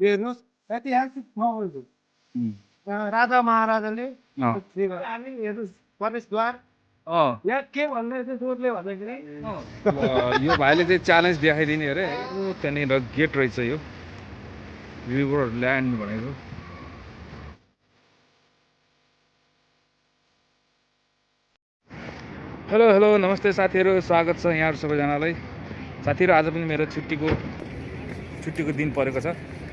हेर्नुहोस् ऐतिहासिक ठाउँहरू राजा महाराजाले हामी हेर्नुहोस् प्रवेशद्वार यहाँ के भन्दै थियो जोरले भन्दाखेरि यो भाइले चाहिँ च्यालेन्ज देखाइदिने अरे त्यहाँनिर गेट रहेछ यो रिभर ल्यान्ड भनेको। हेलो हेलो नमस्ते साथीहरू, स्वागत छ यहाँहरू सबैजनालाई। साथीहरू आज पनि मेरो छुट्टीको दिन परेको छ,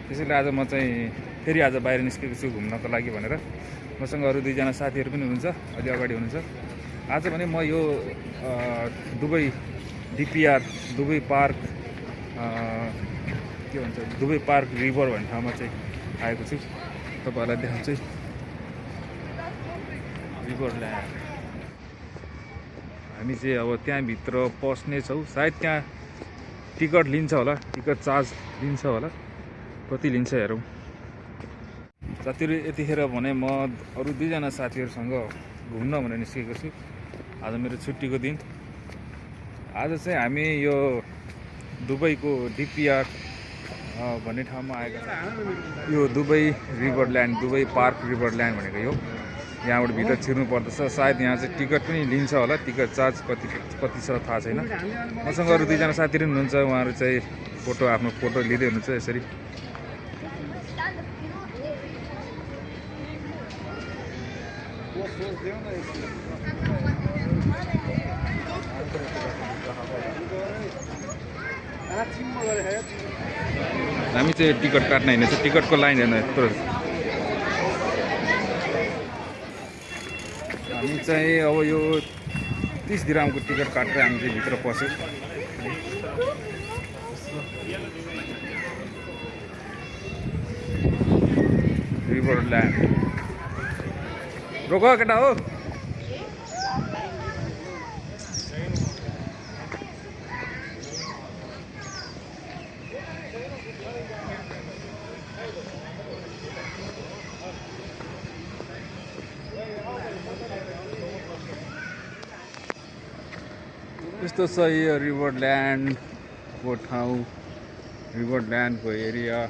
त्यसैले आज म चाहिँ फेरि आज बाहिर निस्केको छु घुम्नको लागि भनेर। मसँग अरू दुईजना साथीहरू पनि हुनुहुन्छ, अलि अगाडि हुनुहुन्छ। आज भने म यो दुबई डिपिआर दुबई पार्क के भन्छ दुबई पार्क रिभर भन्ने ठाउँमा चाहिँ आएको छु। तपाईँहरूलाई देखाउँछु रिभर ल्यान्ड। हामी चाहिँ अब त्यहाँभित्र पस्ने छौँ। सायद त्यहाँ टिकट लिन्छ होला, टिकट चार्ज लिन्छ होला, कति लिन्छ हेरौँ। साथीहरू यतिखेर भने म अरू दुईजना साथीहरूसँग घुम्न भनेर निस्केको छु। आज मेरो छुट्टीको दिन। आज चाहिँ हामी यो दुबईको डिपिआर भन्ने ठाउँमा आएका छौँ। यो Dubai river land, Dubai park river land भनेको यो। यहाँबाट भित्र छिर्नु पर्दछ। सायद यहाँ चाहिँ टिकट पनि लिन्छ होला, टिकट चार्ज कति छ थाहा छैन। मसँग अरू दुईजना साथीहरू पनि हुनुहुन्छ, उहाँहरू चाहिँ आफ्नो फोटो लिँदै हुनुहुन्छ यसरी। हामी चाहिँ टिकट काट्न हिँडेको छ, टिकटको लाइन हेर्नु यत्रो। हामी चाहिँ अब यो 30 दिरामको टिकट काटेर हामी चाहिँ भित्र पस्यौँ। River land. रोक केटा हो। यस्तो छ यो रिभर ल्यान्डको ठाउँ, रिभर ल्यान्डको एरिया।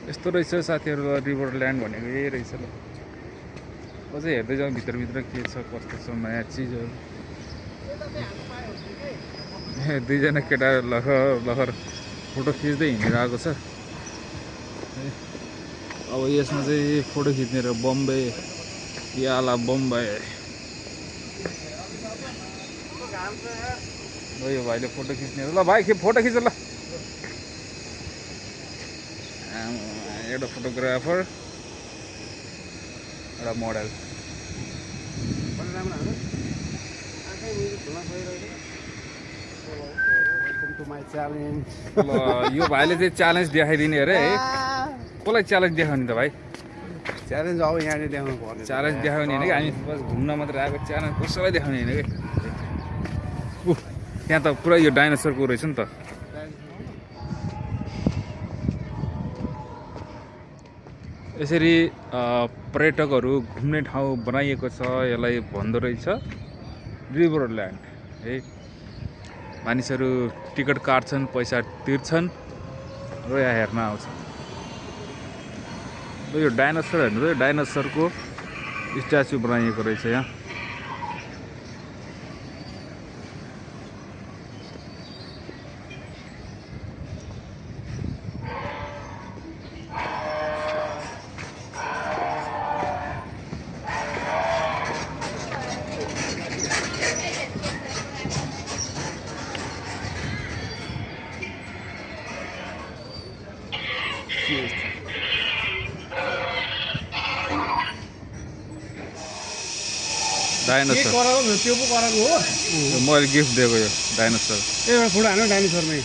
यस्तो रहेछ साथीहरू रिभर ल्यान्ड भनेको यही रहेछ। ल अझै हेर्दै जाउँ भित्रभित्र के छ कस्तो छ नयाँ चिजहरू। दुईजना केटा लहर फोटो खिच्दै हिँडिरहेको छ। अब यसमा चाहिँ फोटो खिच्ने र बम्बे याला बम्बे। यो भाइले फोटो खिच्ने। ल भाइ फोटो खिच ल। एउटा फोटोग्राफर, एउटा मोडल। ल यो भाइले चाहिँ च्यालेन्ज देखाइदिने अरे है। कसलाई च्यालेन्ज देखाउने त भाइ? च्यालेन्ज अब यहाँले देखाउनु पर्ने। च्यालेन्ज देखाउने होइन कि, हामी बस घुम्न मात्रै आएको। च्यालेन्ज कसैलाई देखाउने होइन कि। त्यहाँ त पुरा यो डाइनोसरको रहेछ नि त। यसरी पर्यटकहरू घुम्ने ठाउँ बनाइएको छ। यसलाई भन्दो रहेछ रिभर ल्यान्ड है। मानिसहरू टिकट काट्छन्, पैसा तिर्छन् र यहाँ हेर्न आउँछन्। यो डाइनोसर हेर्नु त, डाइनोसरको स्ट्याचु बनाइएको रहेछ यहाँ। डाइनोसर कराएको त्यो पो कराएको हो मैले गिफ्ट दिएको यो डाइनोसर एउटा फोटो हाल्नु डाइनोसरमै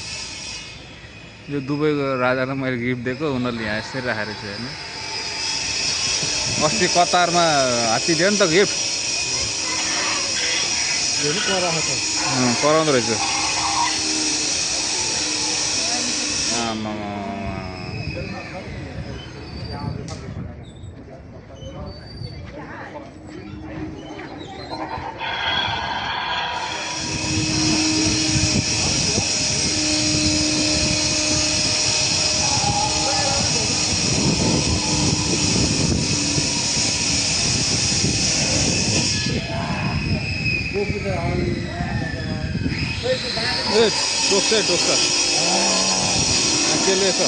यो दुबईको राजालाई मैले गिफ्ट दिएको उनीहरूले यहाँ यसरी राखेर चाहिँ होइन अस्ति कतारमा हात्ती दियो नि त गिफ्ट कराउँदो रहेछ आमामा ए टोक्छ केले छ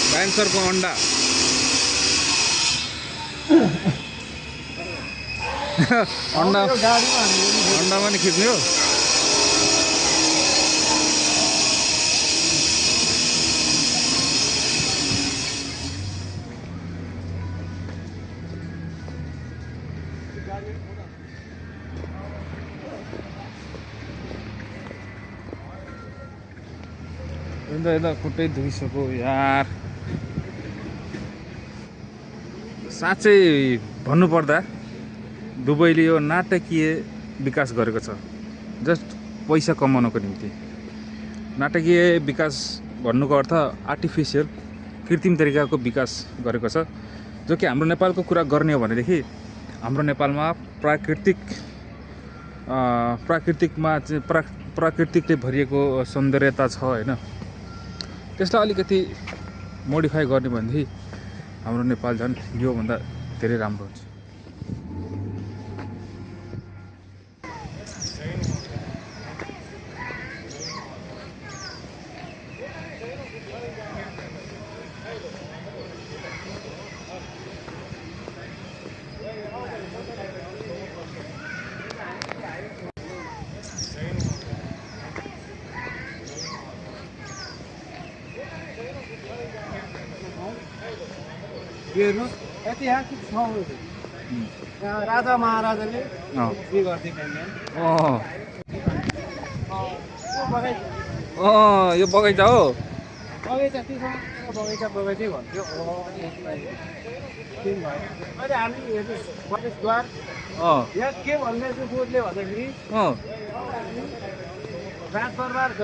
डाइनोसरको अन्डा अन्डामा नि खिच्ने हो यता खुट्टै धुइसक्यो यार साँच्चै भन्नुपर्दा दुबईले यो नाटकीय विकास गरेको छ जस्ट पैसा कमाउनको निम्ति नाटकीय विकास भन्नुको अर्थ आर्टिफिसियल कृत्रिम तरिकाको विकास गरेको छ जो कि हाम्रो नेपालको कुरा गर्ने हो भनेदेखि हाम्रो नेपालमा प्राकृतिकले भरिएको सौन्दर्यता छ होइन त्यसलाई अलिकति मोडिफाई गर्ने भनेदेखि हाम्रो नेपाल झन् योभन्दा धेरै राम्रो हुन्छ हेर्नुहोस् ऐतिहासिक ठाउँ यहाँ राजा महाराजाले के गर्थे बिहान यो बगैँचा हो बगैँचा बगैँचै भन्थ्यो अहिले हामी हेर्नुहोस् प्रवेशद्वार यहाँ के भन्ने चाहिँ बोर्डले भन्दाखेरि राजदरबार छ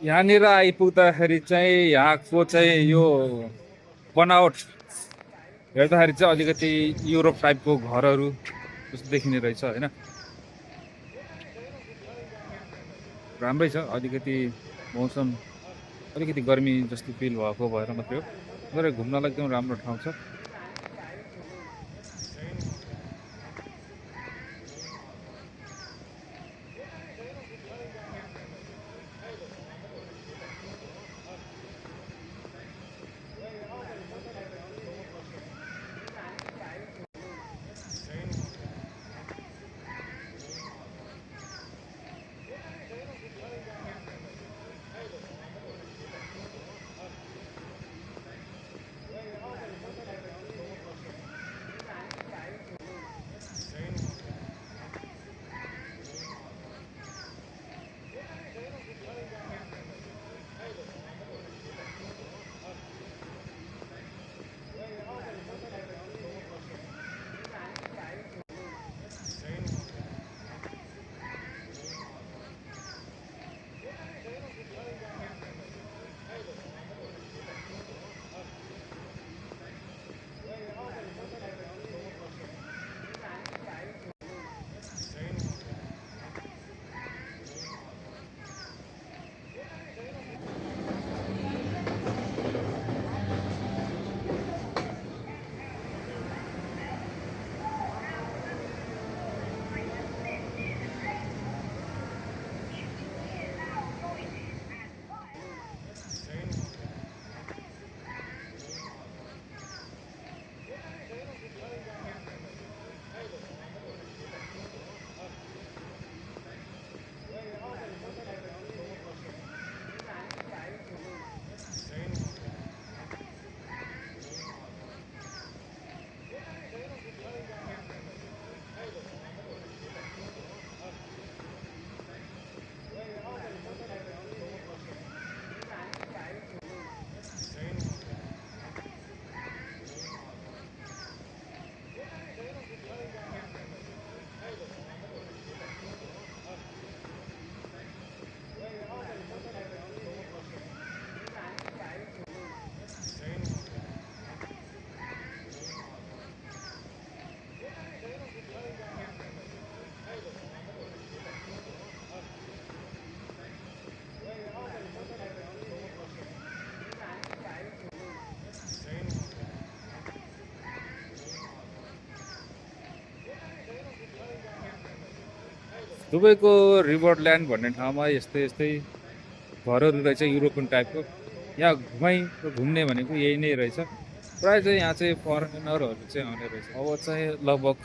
यहाँनिर आइपुग्दाखेरि चाहिँ यहाँको चाहिँ यो बनावट हेर्दाखेरि चाहिँ अलिकति युरोप टाइपको घरहरू जस्तो देखिने रहेछ होइन राम्रै छ अलिकति मौसम अलिकति गर्मी जस्तो फिल भएको भएर मात्रै हो तर घुम्नलाई एकदम राम्रो ठाउँ छ दुबईको रिभर ल्यान्ड भन्ने ठाउँमा यस्तै यस्तै घरहरू रहेछ युरोपियन टाइपको। यहाँ घुम्ने भनेको यही नै रहेछ। प्रायः चाहिँ यहाँ चाहिँ फरेनरहरू चाहिँ आउने रहेछ। अब चाहिँ लगभग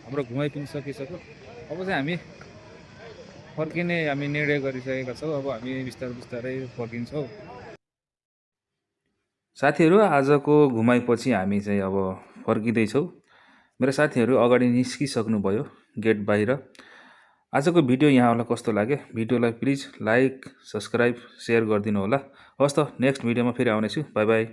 हाम्रो घुमाइ पनि सकिसक्यो। अब चाहिँ हामी फर्किने निर्णय गरिसकेका छौँ। अब हामी बिस्तारै बिस्तारै फर्किन्छौँ। साथीहरू, आजको घुमाइपछि हामी चाहिँ अब फर्किँदैछौँ। मेरो साथीहरू अगाडि निस्किसक्नुभयो गेट बाहिर। आजको भिडियो यहाँलाई कस्तो लाग्यो? भिडियोलाई प्लिज लाइक, सब्सक्राइब, सेयर गरिदिनु होला। हवस् त, नेक्स्ट भिडियोमा फेरि आउनेछु। By by.